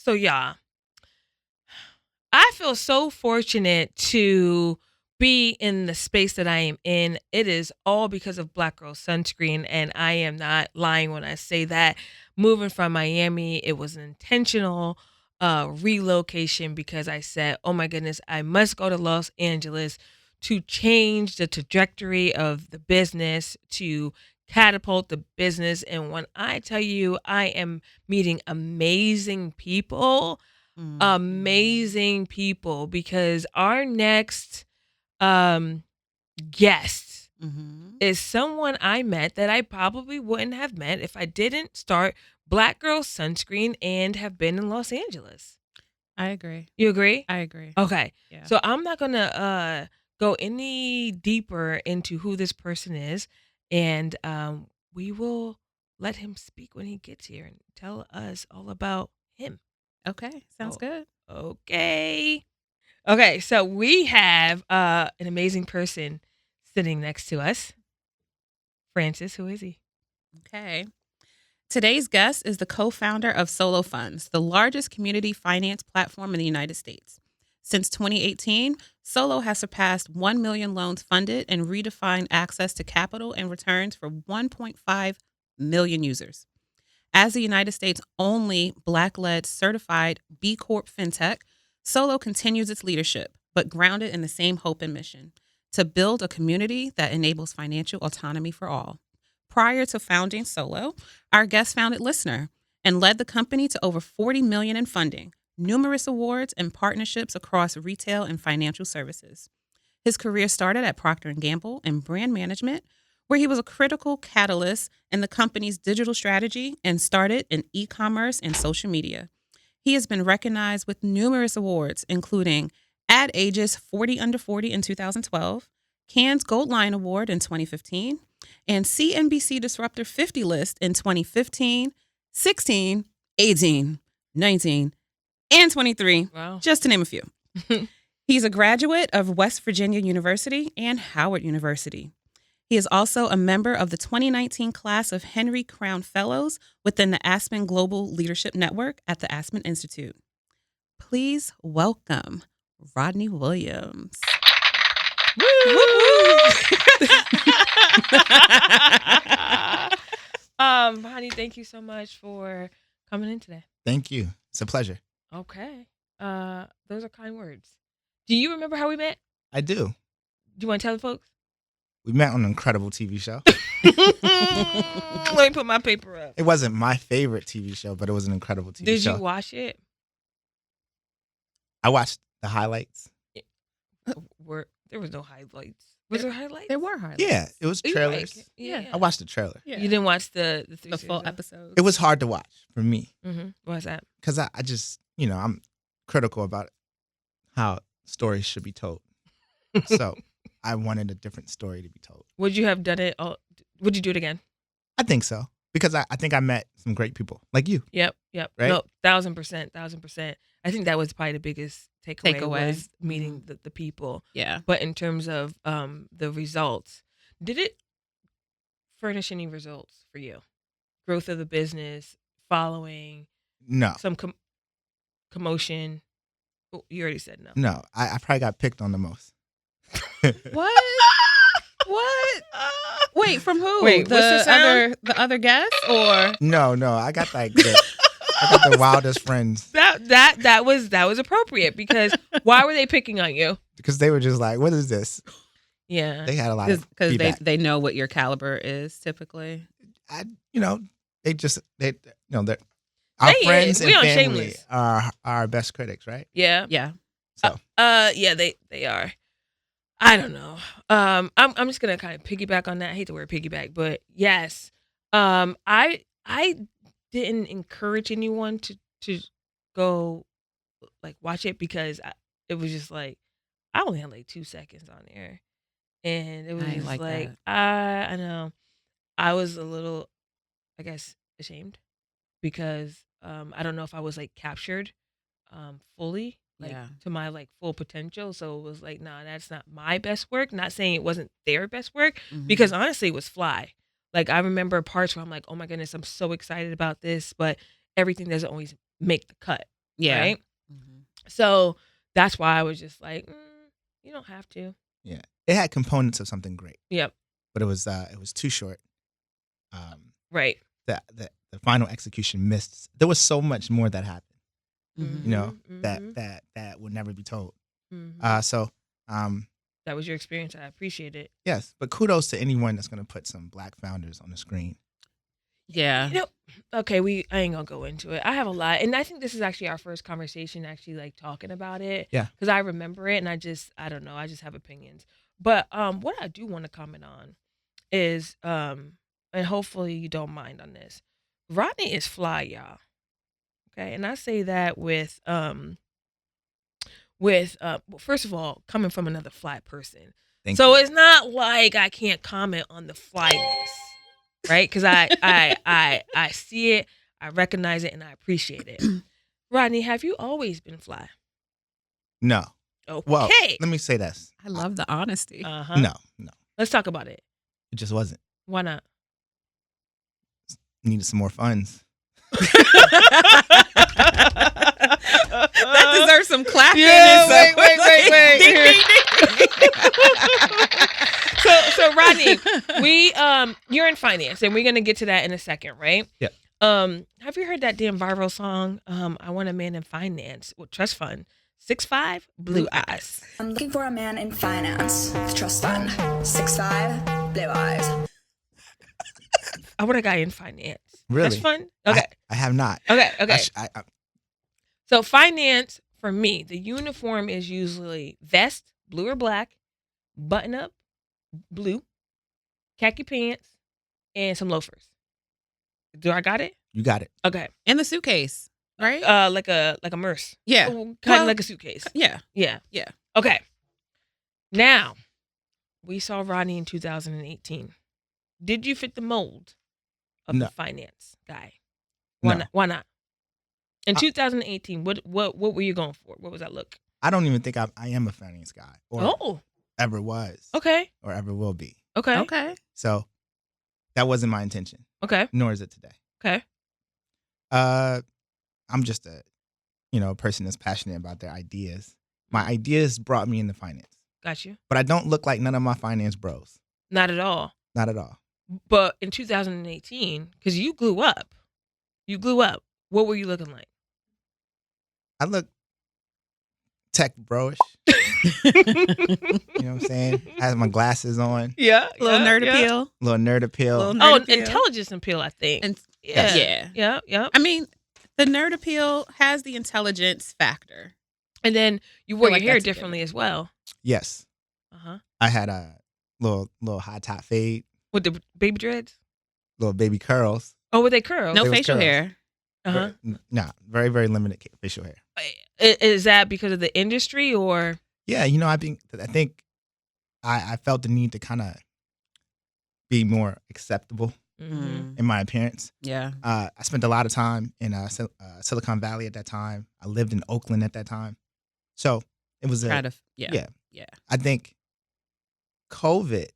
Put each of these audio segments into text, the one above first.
So, y'all, I feel so fortunate to be in the space that I am in. It is all because of Black Girl Sunscreen, and I am not lying when I say that. Moving from Miami, it was an intentional relocation because I said, oh my goodness, I must go to Los Angeles to change the trajectory of the business, to catapult the business. And when I tell you I am meeting amazing people, because our next um guest is someone I met that I probably wouldn't have met if I didn't start Black Girl Sunscreen and have been in Los Angeles. I agree. You agree? I agree. Okay. Yeah. So I'm not gonna go any deeper into who this person is, and we will let him speak when he gets here and tell us all about him. Okay. Sounds good. Okay. Okay, so we have an amazing person sitting next to us. Francis, who is he? Okay. Today's guest is the co-founder of Solo Funds, the largest community finance platform in the United States. Since 2018, Solo has surpassed 1 million loans funded and redefined access to capital and returns for 1.5 million users. As the United States' only Black-led Certified B Corp fintech, Solo continues its leadership, but grounded in the same hope and mission: to build a community that enables financial autonomy for all. Prior to founding Solo, our guest founded Listener and led the company to over $40 million in funding, numerous awards, and partnerships across retail and financial services. His career started at Procter & Gamble in brand management, where he was a critical catalyst in the company's digital strategy and started in e-commerce and social media. He has been recognized with numerous awards, including Ad Age's 40 Under 40 in 2012, Cannes Gold Lion Award in 2015, and CNBC Disruptor 50 list in 2015, 16, 18, 19, and 23, Wow. just to name a few. He's a graduate of West Virginia University and Howard University. He is also a member of the 2019 class of Henry Crown Fellows within the Aspen Global Leadership Network at the Aspen Institute. Please welcome Rodney Williams. Honey, thank you so much for coming in today. Thank you. It's a pleasure. Okay. Those are kind words. Do you remember how we met? I do. Do you want to tell the folks? We met on an incredible TV show. Let me put my paper up. It wasn't my favorite TV show, but it was an incredible TV show. Did you watch it? I watched the highlights. There was no highlights. Was there highlights? There were highlights. Yeah, it was trailers. Yeah. I watched the trailer. Yeah. You didn't watch the full episode. It was hard to watch for me Why's that? because I just, I'm critical about how stories should be told. So I wanted a different story to be told. Would you have done it? Would you do it again? I think so because I think I met some great people like you. Yep. Right? No, 1,000%. I think that was probably the biggest takeaway. Was meeting the people. Yeah. But in terms of the results, did it furnish any results for you? Growth of the business, following? No. Some commotion? Oh, you already said no. No, I probably got picked on the most. What? What? Wait, from who? Wait, what's the sound? The other guest or? No, I got I got the wildest friends. That was appropriate because why were they picking on you? Because they were just like, "What is this?" Yeah, they had a lot of because feedback. they know what your caliber is typically. They're our friends and family are our best critics, right? Yeah. So yeah, they are. I don't know. I'm just gonna kind of piggyback on that. I hate the word piggyback, but yes. I didn't encourage anyone to go like watch it because it was just like I only had like 2 seconds on there, and it was just like I know I was a little, I guess, ashamed because I don't know if I was like captured fully to my like full potential. So it was like, nah, that's not my best work. Not saying it wasn't their best work because honestly it was fly. Like I remember parts where I'm like, oh my goodness, I'm so excited about this, but everything doesn't always make the cut. Yeah. Right. Mhm. So that's why I was just like, you don't have to. Yeah, it had components of something great, Yep. but it was too short. Right. The final execution missed. There was so much more that happened, Mhm. you know, Mhm. that would never be told. Mhm. So That was your experience. I appreciate it. yes, but kudos to anyone that's going to put some Black founders on the screen. Yeah. You know, okay, I ain't gonna go into it. I have a lot, and I think this is actually our first conversation actually like talking about it. Yeah. Because I remember it, and I don't know, I just have opinions. But what I do want to comment on is and hopefully you don't mind on this. Rodney is fly, y'all. Okay, and I say that with well, first of all, coming from another fly person. Thank So you. it's not like I can't comment on the flyness, right? Because I see it, I recognize it, and I appreciate it. Rodney, have you always been fly? No. Okay. Well, let me say this. I love the honesty. Uh-huh. No, Let's talk about it. it just wasn't. Why not? Needed some more funds. That deserves some clapping. Yeah, and some- wait. Ding, ding, ding. So Rodney, we you're in finance, and we're gonna get to that in a second, right? Yep. Have you heard that damn viral song? I want a man in finance with trust fund. 6'5", blue eyes. I'm looking for a man in finance with trust fund. 6'5", blue eyes. I want a guy in finance. Really? Trust fund. Okay. I have not. Okay. I So finance for me, the uniform is usually vest, blue or black, button up, blue, khaki pants, and some loafers. Do I got it? you got it. Okay. In the suitcase, right? Like a merce. Yeah. Kind of Well, like a suitcase. Yeah. Yeah. Yeah. Okay. Now, we saw Rodney in 2018. Did you fit the mold of No. the finance guy? Why No. not? Why not? In 2018, what were you going for? What was that look? I don't even think I am a finance guy or Oh, ever was okay. or ever will be. Okay. Okay. So that wasn't my intention, Okay. nor is it today. Okay. I'm just a person that's passionate about their ideas. My ideas brought me into finance, Got you. but I don't look like none of my finance bros. Not at all. Not at all. But in 2018, because you grew up. What were you looking like? I look tech bro-ish. You know what I'm saying? I had my glasses on, Yeah. Little nerd appeal. little nerd appeal. Little Oh, nerd appeal. intelligence appeal, I think. And yeah. yeah. Yeah. I mean, the nerd appeal has the intelligence factor. And then you wore Feel like your hair that's a differently as well. Yes, Uh-huh. I had a little high top fade, With the baby dreads? little baby curls. Oh, were they curls? No They was facial curls. hair. Uh-huh. Nah, very very limited facial hair. Is that because of the industry or? Yeah, I think I felt the need to kind of be more acceptable Mhm. in my appearance. Yeah. I spent a lot of time in Silicon Valley at that time. I lived in Oakland at that time, so it was Kind of. Yeah. yeah. I think COVID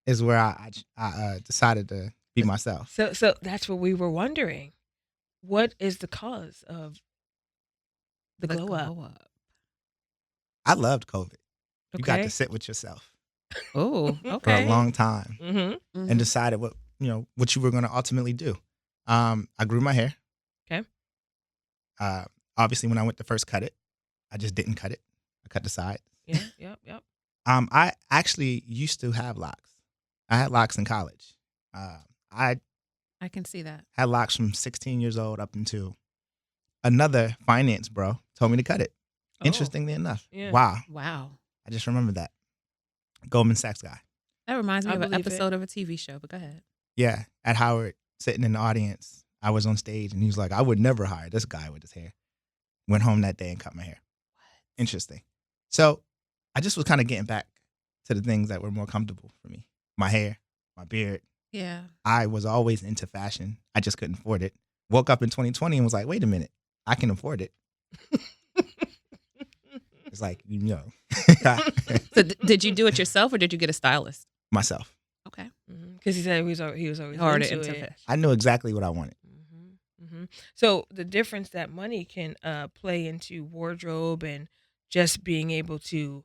is where I decided to be myself. So that's what we were wondering. What is the cause of the glow up? I loved COVID. You got Okay. to sit with yourself Oh, for okay. a long time Mm-hmm. Mhm. and decided what you were going to ultimately do. I grew my hair. Okay. Obviously, when I went to first cut it, I just didn't cut it. I cut the side. Yeah. Yep. I actually used to have locks. I had locks in college. I I can see that. had locks from 16 years old up until another finance bro told me to cut it. Oh. Interestingly enough. Yeah. Wow. Wow. I just remember that. Goldman Sachs guy. That reminds me I of an believe it. episode of a TV show, but go ahead. Yeah. At Howard, sitting in the audience, I was on stage and he was like, I would never hire this guy with his hair. Went home that day and cut my hair. Interesting. So I just was kind of getting back to the things that were more comfortable for me. My hair, my beard. Yeah. I was always into fashion. I just couldn't afford it. Woke up in 2020 and was like, wait a minute, I can afford it. It's like, So did you do it yourself or did you get a stylist? myself. Okay. Because he said he was always Hard into into it. fashion. I knew exactly what I wanted. Mm-hmm. So the difference that money can play into wardrobe and just being able to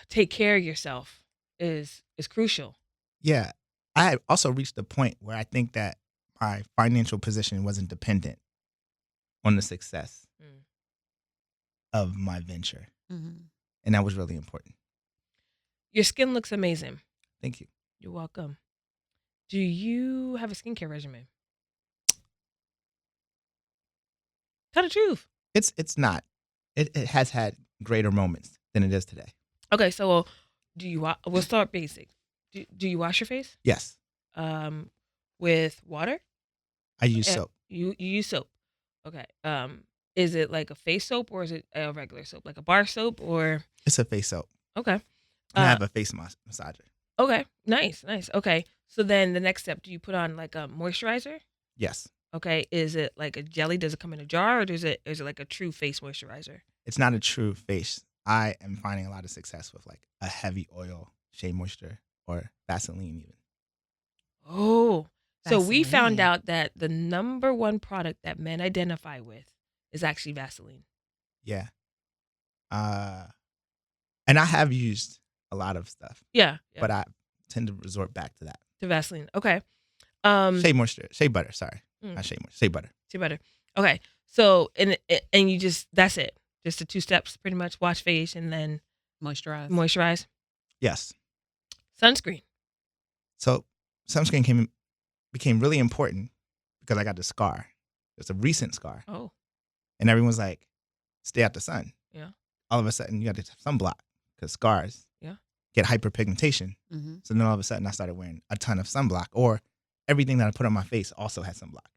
take care of yourself is crucial. Yeah. I had also reached a point where I think that my financial position wasn't dependent on the success Mm. of my venture. Mm-hmm. And that was really important. Your skin looks amazing. Thank you. You're welcome. Do you have a skincare regimen? Tell the truth. It's not. It has had greater moments than it is today. Okay, so do you? We'll start basic. Do you wash your face? Yes. With water? I use soap. You use soap. Okay. Is it like a face soap or is it a regular soap, like a bar soap or? It's a face soap. Okay. And I have a face massager. Okay. Nice. Okay. So then the next step, do you put on like a moisturizer? Yes. Okay. Is it like a jelly? Does it come in a jar or is it like a true face moisturizer? It's not a true face. I am finding a lot of success with like a heavy oil shea moisture or Vaseline even. Oh. So we found Vaseline. out that the number one product that men identify with is actually Vaseline. Yeah. And I have used a lot of stuff, Yeah. but I tend to resort back to that. To Vaseline. Okay. Shea butter. Sorry, Mm. not shea moisture. Shea butter. See better. Okay. So and you just that's it. Just the 2 steps pretty much. Wash face and then Moisturize. moisturize. Yes. Sunscreen. So sunscreen became really important because I got the scar. It's a recent scar, Oh. and everyone's like, "Stay out the sun." Yeah. All of a sudden, you got to sunblock because scars Yeah. get hyperpigmentation. Mm-hmm. So then all of a sudden, I started wearing a ton of sunblock, or everything that I put on my face also had sunblock.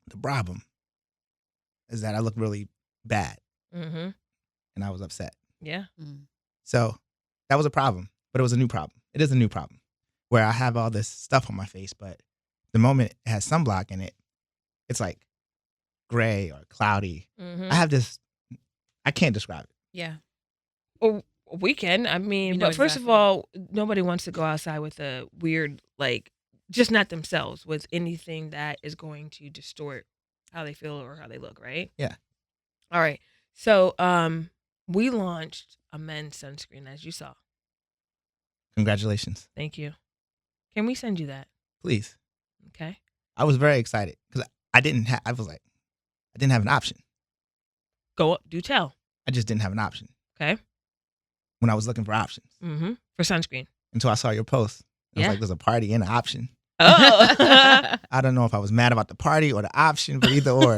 The problem is that I look really bad, Mm-hmm. and I was upset. Yeah. Mm. So that was a problem, but it was a new problem. It is a new problem where I have all this stuff on my face, but the moment it has sunblock in it, it's like gray or cloudy. Mm-hmm. I have this, I can't describe it. Yeah. Or we can. I mean, You know but first of exactly. all, nobody wants to go outside with a weird, like, just not themselves with anything that is going to distort how they feel or how they look, right? Yeah. All right. So, we launched a men's sunscreen, as you saw. Congratulations. Thank you. Can we send you that? Please. Okay. I was very excited because I didn't have an option. Go up. Do tell. I just didn't have an option Okay. when I was looking for options Mm-hmm. For sunscreen. until I saw your post. I was Yeah. like, there's a party and an option. Oh. I don't know if I was mad about the party or the option, but either or,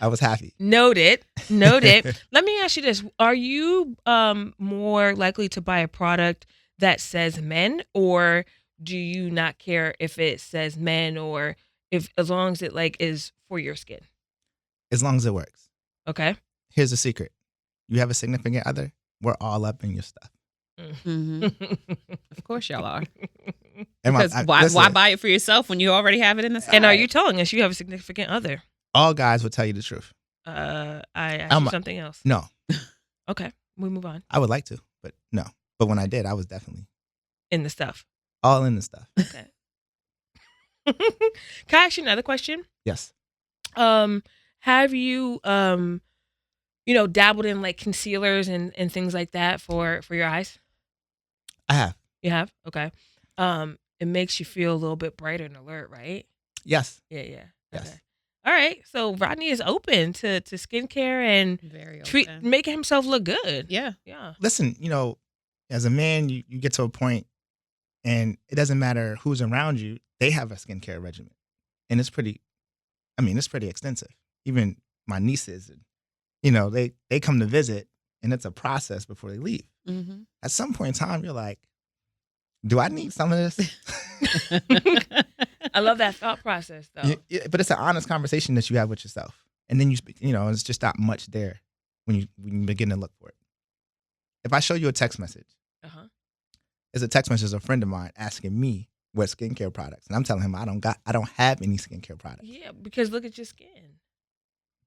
I was happy. Noted. Let me ask you this. Are you more likely to buy a product that says men, or do you not care if it says men or if as long as it like is for your skin? As long as it works. Okay. Here's the secret. You have a significant other, we're all up in your stuff. Mm-hmm. Of course, y'all are. And Because why buy it for yourself when you already have it in the side? And are you telling us you have a significant other? all guys will tell you the truth. I asked you something else. No, Okay. We move on. I would like to, but no. But when I did, I was definitely In the stuff. all in the stuff. Okay. Can I ask you another question? Yes. Have you dabbled in like concealers and things like that for your eyes? I have. You have? Okay. It makes you feel a little bit brighter and alert, right? Yes. Yeah. Yes. Okay. All right. So Rodney is open to skincare and Very open. making himself look good. Yeah. Yeah. Listen, as a man, you get to a point and it doesn't matter who's around you, they have a skincare regimen. And it's pretty extensive. Even my nieces, they come to visit and it's a process before they leave. Mm-hmm. At some point in time, you're like, do I need some of this? I love that thought process though. But it's an honest conversation that you have with yourself. And then it's just not much there when you begin to look for it. If I show you a text message, Uh-huh. it's a text message of a friend of mine asking me what skincare products. And I'm telling him I don't have any skincare products. Yeah, because look at your skin.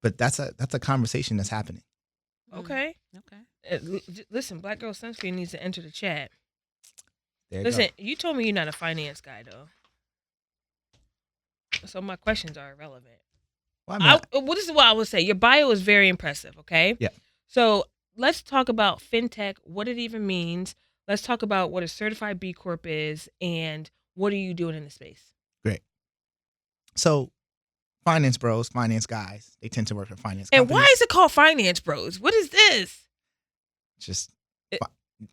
But that's a conversation that's happening. Okay. Okay. Listen, Black Girl Sunscreen needs to enter the chat. There you Listen, go. you told me you're not a finance guy though. So my questions are irrelevant. Well, I mean, This is what I would say. Your bio is very impressive. Okay. Yeah. So let's talk about fintech. What it even means. Let's talk about what a certified B Corp is, and what are you doing in the space? great. So, finance bros, finance guys, they tend to work for finance And companies. why is it called Finance Bros? What is this? Just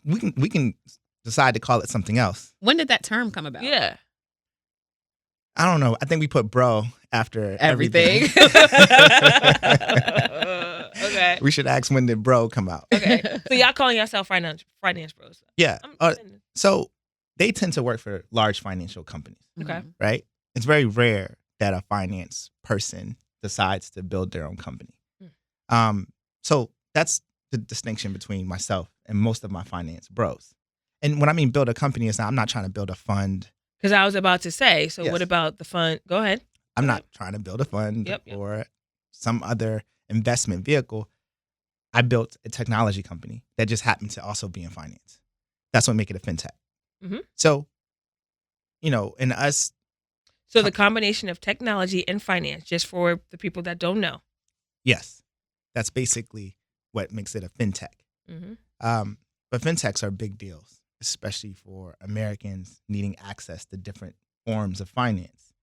we can decide to call it something else. When did that term come about? Yeah. I don't know. I think we put bro after Everything. Okay. We should ask, when did bro come out? Okay. So y'all calling yourself finance bros? Yeah. I'm- So they tend to work for large financial companies, Okay. Mhm. right? It's very rare that a finance person decides to build their own company. So that's the distinction between myself and most of my finance bros. And when I mean build a company, I'm not trying to build a fund. Because I was about to say. So Yes. what about the fund? Go ahead. I'm Go not trying to build a fund Yep. or some other investment vehicle. I built a technology company that just happened to also be in finance. That's what make it a fintech. Mhm. So, in us, So the combination of technology and finance, just for the people that don't know. yes, that's basically what makes it a fintech. Mm-hmm. But fintechs are big deals, especially for Americans needing access to different forms of finance.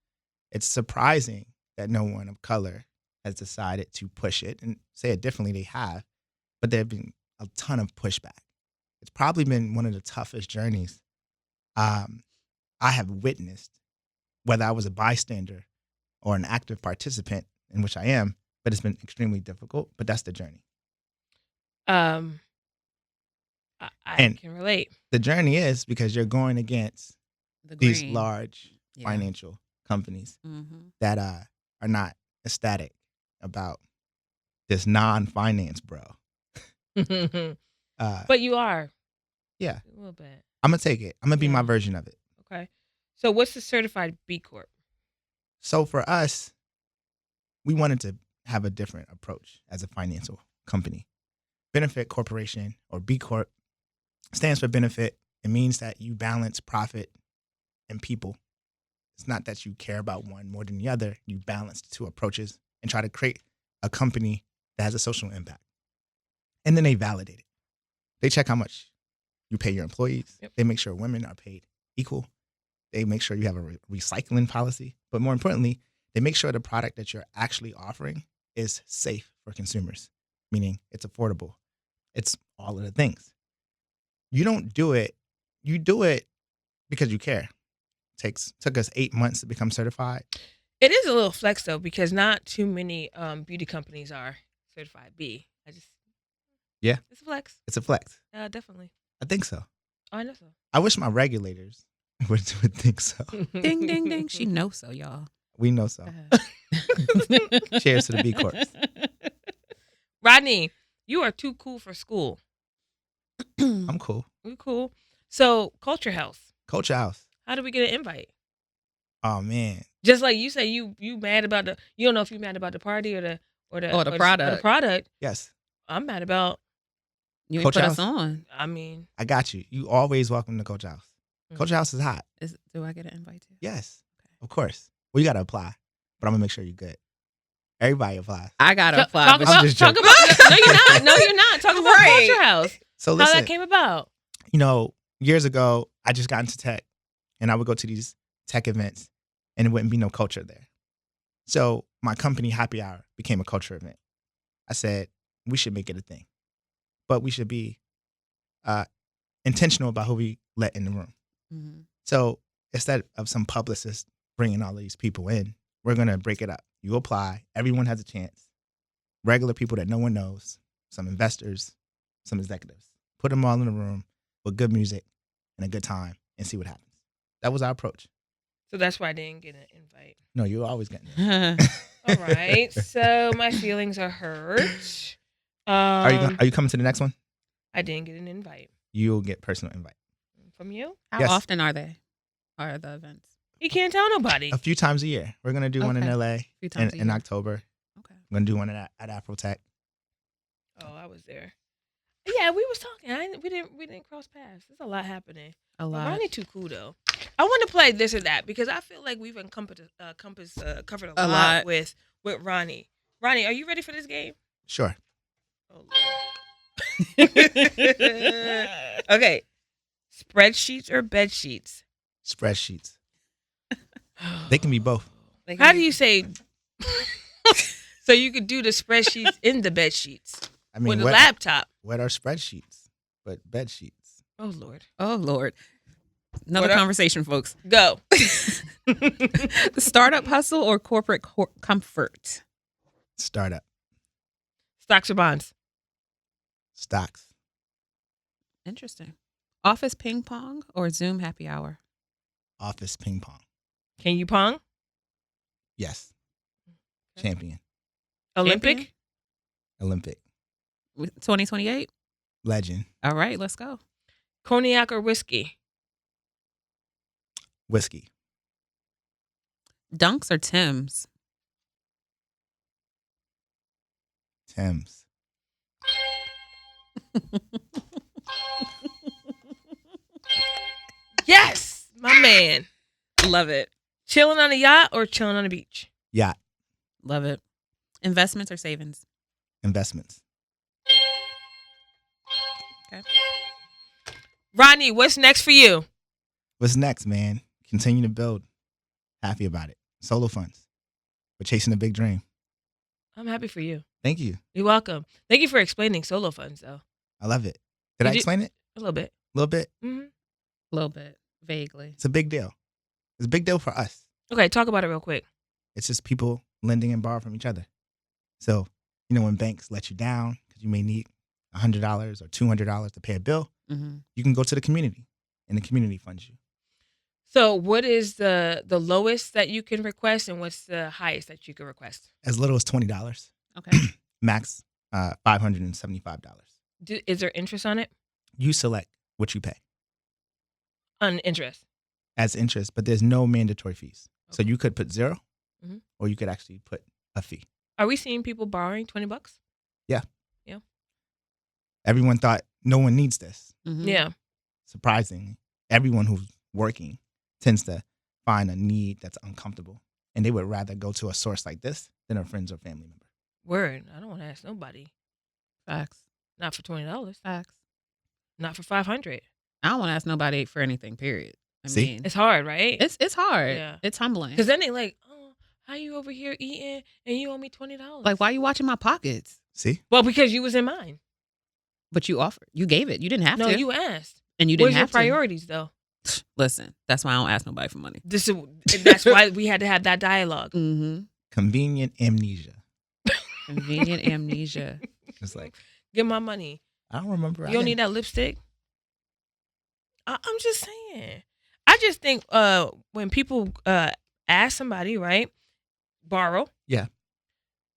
It's surprising that no one of color has decided to push it, and say it differently, they have, but there have been a ton of pushback. It's probably been one of the toughest journeys I have witnessed, whether I was a bystander or an active participant, in which I am, but it's been extremely difficult, but that's the journey. I And- can relate. The journey is because you're going against The these green. large Yeah. financial companies Mhm. that are not ecstatic about this non-finance bro. But you are. Yeah. A little bit. I'm gonna take it. I'm gonna be my Yeah. version of it. Okay. So what's the certified B Corp? So for us, we wanted to have a different approach as a financial company. Benefit Corporation, or B Corp, stands for benefit. It means that you balance profit and people. It's not that you care about one more than the other. You balance the two approaches and try to create a company that has a social impact. And then they validate it. They check how much you pay your employees. Yep. They make sure women are paid equal. They make sure you have a recycling policy. But more importantly, they make sure the product that you're actually offering is safe for consumers, meaning it's affordable. It's all of the things. You don't do it. You do it because you care. Took us 8 months to become certified. It is a little flex though, because not too many beauty companies are certified B. Yeah. It's a flex. It's a flex. Definitely. I think so. Oh, I know so. I wish my regulators would think so. Ding, ding, ding. She knows so, y'all. We know so. Cheers to the B Corps. Rodney, you are too cool for school. I'm cool. You cool. So Culture House. Coach House. How do we get an invite? Oh man. Just like you say, you mad about you don't know if you mad about the party or the product. the product. Yes. I'm mad about. You ain't Coach put House? us on. I mean, I got you. You always welcome to Coach House. Coach House is hot. Do I get an invite too? Yes. Of course. Well, you gotta apply. But I'm gonna make sure you're good. Everybody applies. I gotta talk apply. about. but I'm just Talk joking. about. No, you're not. No, you're not. Talk about Right. Culture House. So How listen, that came about. Years ago, I just got into tech, and I would go to these tech events, and it wouldn't be no culture there. So my company Happy Hour became a culture event. I said we should make it a thing, but we should be intentional about who we let in the room. Mhm. So instead of some publicist bringing all of these people in, we're gonna break it up. You apply. Everyone has a chance. Regular people that no one knows, some investors, some executives. Put them all in the room with good music and a good time and see what happens. That was our approach. So that's why I didn't get an invite. No, you're always getting it. All right. So my feelings are hurt. Are you coming to the next one? I didn't get an invite You'll get personal invite. from you. How Yes. often are the events? You can't tell nobody. A few times a year. We're gonna do one in Okay. LA Few times a in year. October. Okay. We're gonna do one at Afrotech. Oh, I was there. Yeah, we was talking. We didn't cross paths. There's a lot happening. A But lot. Ronnie too cool though. I want to play this or that because I feel like we've covered a lot lot. with Ronnie. Ronnie, are you ready for this game? Sure. Oh, Lord. Okay. Spreadsheets or bed sheets? Spreadsheets. They can be both. How do you say? So you could do the spreadsheets in the bed sheets I mean, with a what, laptop. what are spreadsheets? But bed sheets. Oh Lord. Oh Lord. Another What up? conversation, folks. Go. Startup hustle or corporate comfort? Startup. Stocks or bonds? Stocks. Interesting. Office ping pong or Zoom happy hour? Office ping pong. Can you pong? Yes. Okay. Champion. Olympic? Champion? Olympic. 2028? Legend. All right, let's go. Cognac or whiskey? Whiskey. Dunks or Tims? Thames. Yes, my man. Love it. Chilling on a yacht or chilling on the beach? Yacht. Love it. Investments or savings? Investments. Okay. Rodney, what's next for you? What's next, man? Continue to build. Happy about it. Solo funds. We're chasing a big dream. I'm happy for you. Thank you. You're welcome. Thank you for explaining solo funds, though. I love it. Did I Did you- explain it? A little bit. A little bit? Hmm. A little bit. Vaguely. It's a big deal. It's a big deal for us. Okay, talk about it real quick. It's just people lending and borrowing from each other. So, when banks let you down because you may need $100 or $200 to pay a bill, Mm-hmm. you can go to the community and the community funds you. So, what is the lowest that you can request, and what's the highest that you can request? As little as $20, Okay. max $575. Is there interest on it? You select what you pay On interest. as interest, but there's no mandatory fees. So Okay. you could put 0 Mhm. or you could actually put a fee. Are we seeing people borrowing $20? Everyone thought no one needs this. Mm-hmm. Yeah. Surprisingly, everyone who's working tends to find a need that's uncomfortable, and they would rather go to a source like this than a friends or family member. Word. I don't want to ask nobody. Facts. Not for $20. Facts. Not for $500. I don't want to ask nobody for anything, period. I See? mean, It's hard, right? it's hard. Yeah. It's humbling. Because then they like, oh, how you over here eating and you owe me $20? Like, why you watching my pockets? See? Well, because you was in mine. But you offered. You gave it. You didn't have No, to. you asked. and you didn't Where's your have to. priorities, though? Listen, that's why I don't ask nobody for money. That's why we had to have that dialogue. Mm-hmm. Convenient amnesia. Convenient amnesia. It's like, Give my money. I don't remember. You don't need that lipstick? I'm just saying. I just think when people ask somebody, right, borrow. Yeah.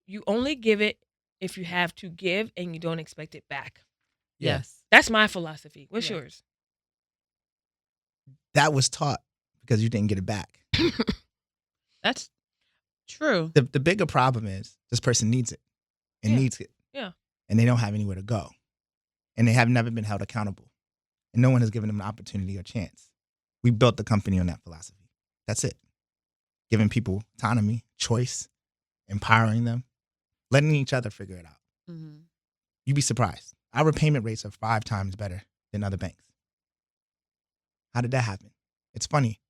You only give it if you have to give and you don't expect it back. Yeah. Yes. That's my philosophy. What's Yeah. yours? That was taught because you didn't get it back. That's true. The bigger problem is this person needs it and Yeah. needs it. Yeah. And they don't have anywhere to go. And they have never been held accountable. And no one has given them an opportunity or chance. We built the company on that philosophy. That's it. Giving people autonomy, choice, empowering them, letting each other figure it out. Mm-hmm. You'd be surprised. Our repayment rates are 5 times better than other banks. How did that happen? It's funny.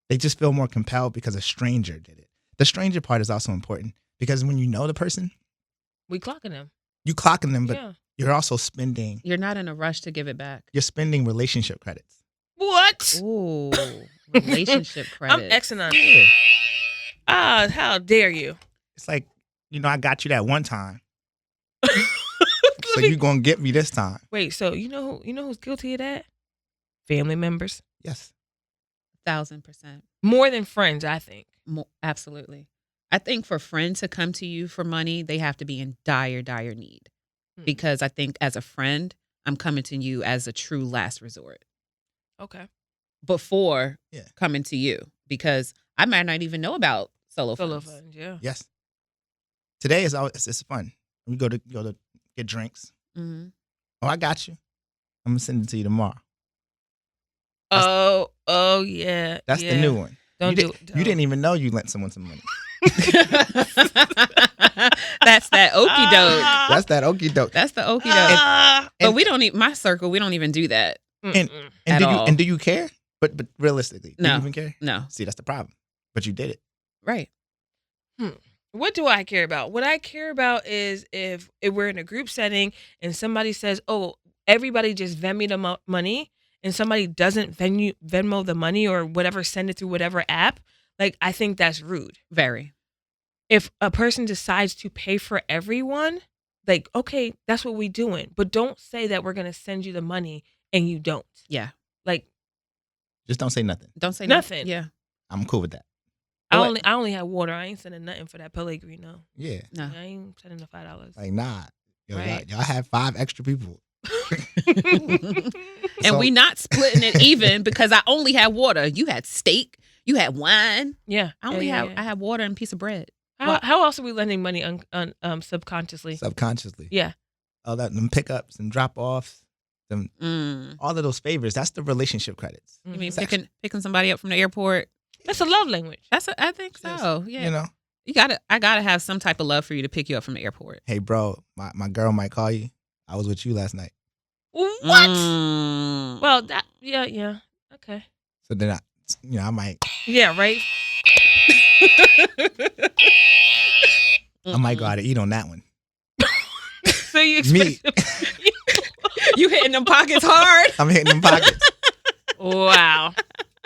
They just feel more compelled because a stranger did it. The stranger part is also important because when you know the person, We clocking them. you clocking them, but Yeah. you're also spending, You're not in a rush to give it back. you're spending relationship credits. What? Ooh, relationship credit. I'm Xing on it. Ah, how dare you? It's like, I got you that one time. So you're going to get me this time. Wait, so you know who's guilty of that? Family members. Yes. 1,000%. More than friends, I think. Absolutely. I think for friends to come to you for money, they have to be in dire, dire need. Hmm. Because I think as a friend, I'm coming to you as a true last resort Okay. before Yeah. coming to you. Because I might not even know about solo Solo funds. funds, yeah. Yes. Today is always, it's fun. We go to get drinks. Mm-hmm. Oh, I got you. I'm gonna send it to you tomorrow. Oh yeah. That's yeah. the new one. Don't you do it. You didn't even know you lent someone some money. That's that okey doke. That's that okey doke. That's the okey doke. But and- we don't even, my circle, we don't even do that. And At do all. you do you care? But realistically, do No. you even care? No. See, that's the problem. But you did it. Right. What do I care about? What I care about is if we're in a group setting and somebody says, "Oh, everybody just Venmo the money," and somebody doesn't Venmo the money or whatever, send it through whatever app. Like, I think that's rude. Very. If a person decides to pay for everyone, like, okay, that's what we doing. But don't say that we're gonna send you the money and you don't. Yeah. Like, Just don't say nothing. Don't say Nothing. Yeah. I'm cool with that. I What? only had water. I ain't sending nothing for that Pellegrino. Yeah. No. I ain't sending the $5. Like, nah. Yo, Right. y'all have 5 extra people. And So- we not splitting it even because I only had water. You had steak. You had wine. Yeah, I only yeah, had I had water and a piece of bread. How else are we lending money subconsciously? subconsciously. Yeah. All that, them pickups and drop offs, Mm. all of those favors. That's the relationship credits. You mean It's actually- picking somebody up from the airport? That's a love language. I think so. Yeah. You know, I gotta have some type of love for you to pick you up from the airport. hey, bro, my girl might call you. I was with you last night. What? Mm. Well, that yeah. Okay. So then I might Yeah, right. go out to eat on that one. So you Me. expect You hitting them pockets hard. I'm hitting them pockets. Wow.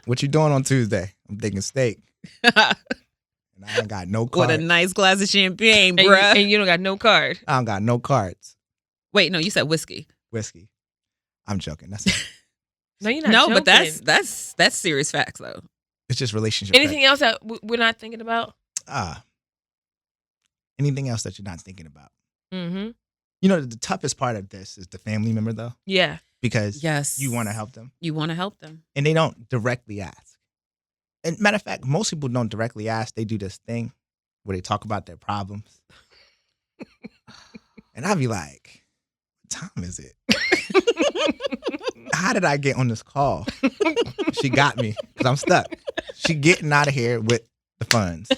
What you doing on Tuesday? I'm thinking steak. And I ain't got no With cards. a nice glass of champagne, And bruh. you don't got no card. I don't got no cards. Wait, no, you said whiskey. Whiskey. I'm joking. That's it. No, you're not. No, but joking. that's serious facts though. It's just relationship. Anything else that we're not thinking about? Anything else that you're not thinking about? Mm-hmm. You know, the toughest part of this is the family member, though, Yeah. because Yes. you want to help them, You want to help them. and they don't directly ask. And matter of fact, most people don't directly ask. They do this thing where they talk about their problems, and I'll be like, "What time is it? How did I get on this call? She got me because I'm stuck. She getting out of here with the funds,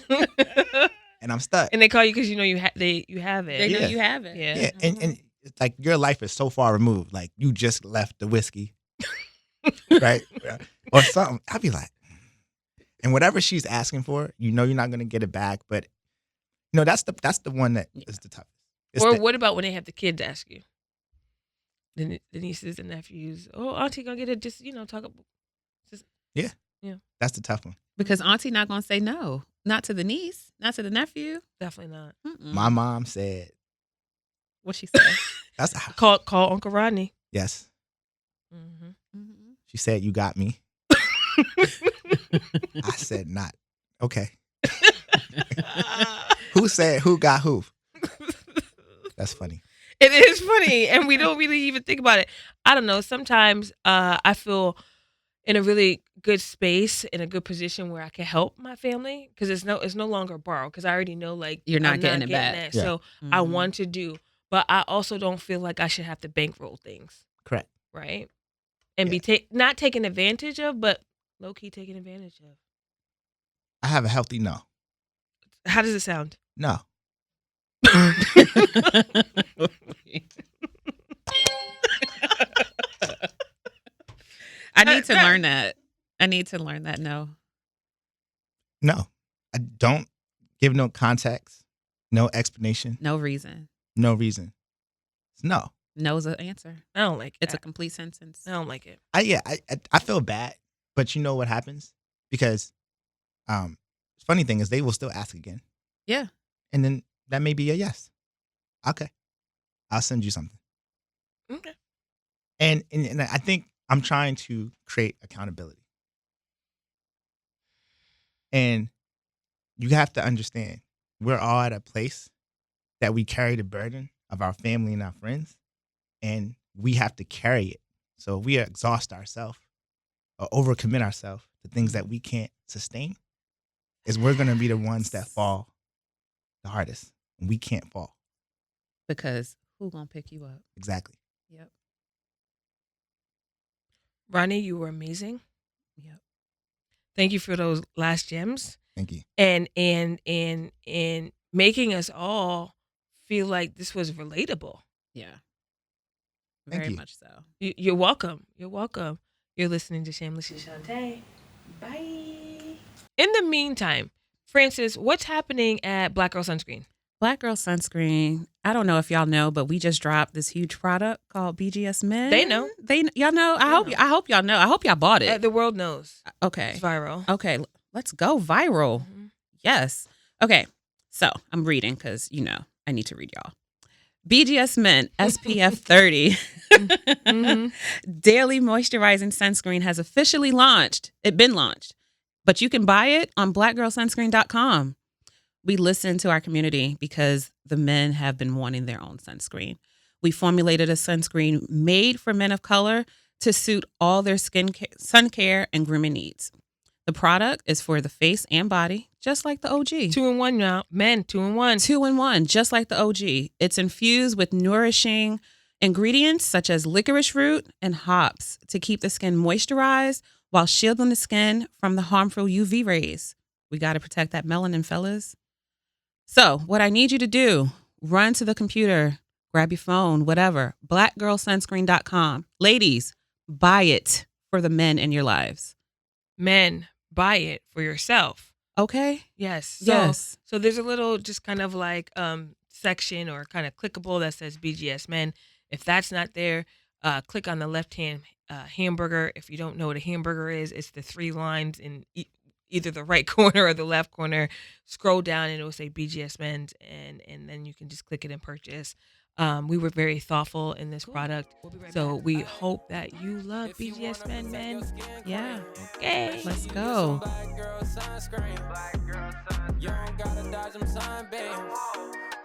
and I'm stuck. And they call you because you know you have it. They know Yeah. you have it. Yeah. Yeah, and it's like your life is so far removed. Like you just left the whiskey, right, or something. I'll be like, and whatever she's asking for, you know, you're not gonna get it back. But you know, that's the one that is the toughest. It's Or the- what about when they have the kids ask you? The nieces and nephews. Oh, auntie gonna get it. Just talk about. that's the tough one. Because auntie not gonna say no. Not to the niece, not to the nephew. Definitely not. Mm-mm. My mom said, What she say? "That's Call Uncle Rodney. yes." Mm-hmm. Mhm. She said, "You got me." I said, "Not okay." Who said who got who? That's funny. It is funny, and we don't really even think about it. I don't know. Sometimes I feel in a really good space, in a good position where I can help my family because it's no longer borrowed because I already know like You're not I'm getting it back. that. Yeah. So I Mhm. want to do, but I also don't feel like I should have to bankroll things, Correct. right? And be not taken advantage of, but low key taken advantage of. I have a healthy no. How does it sound? No. I need to learn that. I need to learn that. No. No. I don't give no context, no explanation, No reason. no reason. No. No's an answer. I don't like it. It's a complete sentence. I don't like it. I feel bad, but you know what happens? Because funny thing is they will still ask again. Yeah. And then that may be a yes. Okay. I'll send you something. Okay. And I think I'm trying to create accountability. And you have to understand, we're all at a place that we carry the burden of our family and our friends, and we have to carry it. So if we exhaust ourselves or overcommit ourselves to things that we can't sustain, is we're going to be the ones that fall the hardest. And we can't fall. Because who gonna pick you up? Exactly. Yep. Ronnie, you were amazing. Yep. Thank you for those last gems Thank you. and making us all feel like this was relatable. Yeah. Thank Very you. much so. You're welcome. You're welcome. You're listening to Shamelessly Shontay. Bye. In the meantime, Francis, what's happening at Black Girl Sunscreen? Black Girl Sunscreen. I don't know if y'all know, but we just dropped this huge product called BGS Men. They know. Y'all know. I hope y'all know. I hope y'all bought it. The world knows. Okay. It's viral. Okay. Let's go viral. Mhm. Yes. Okay. So I'm reading because I need to read y'all. BGS Men SPF 30 Mhm. Daily Moisturizing Sunscreen has officially launched. It's been launched, but you can buy it on blackgirlsunscreen.com. We listen to our community because the men have been wanting their own sunscreen. We formulated a sunscreen made for men of color to suit all their sun care and grooming needs. The product is for the face and body, just like the OG. 2-in-1 now. Men, 2-in-1. 2-in-1, just like the OG. It's infused with nourishing ingredients such as licorice root and hops to keep the skin moisturized while shielding the skin from the harmful UV rays. We got to protect that melanin, fellas. So what I need you to do, run to the computer, grab your phone, whatever, blackgirlsunscreen.com. Ladies, buy it for the men in your lives. Men, buy it for yourself. Okay? Yes. Yes. So there's a little just kind of like section or kind of clickable that says BGS Men. If that's not there, click on the left-hand hamburger. If you don't know what a hamburger is, it's the 3 lines in either the right corner or the left corner. Scroll down and it will say BGS Men's, and then you can just click it and purchase. We were very thoughtful in this product, so we hope that you love BGS Men. Yeah. Okay. Let's go. You don't gotta dodge them sunbeams.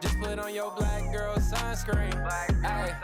Just put on your black girl sunscreen. Ay.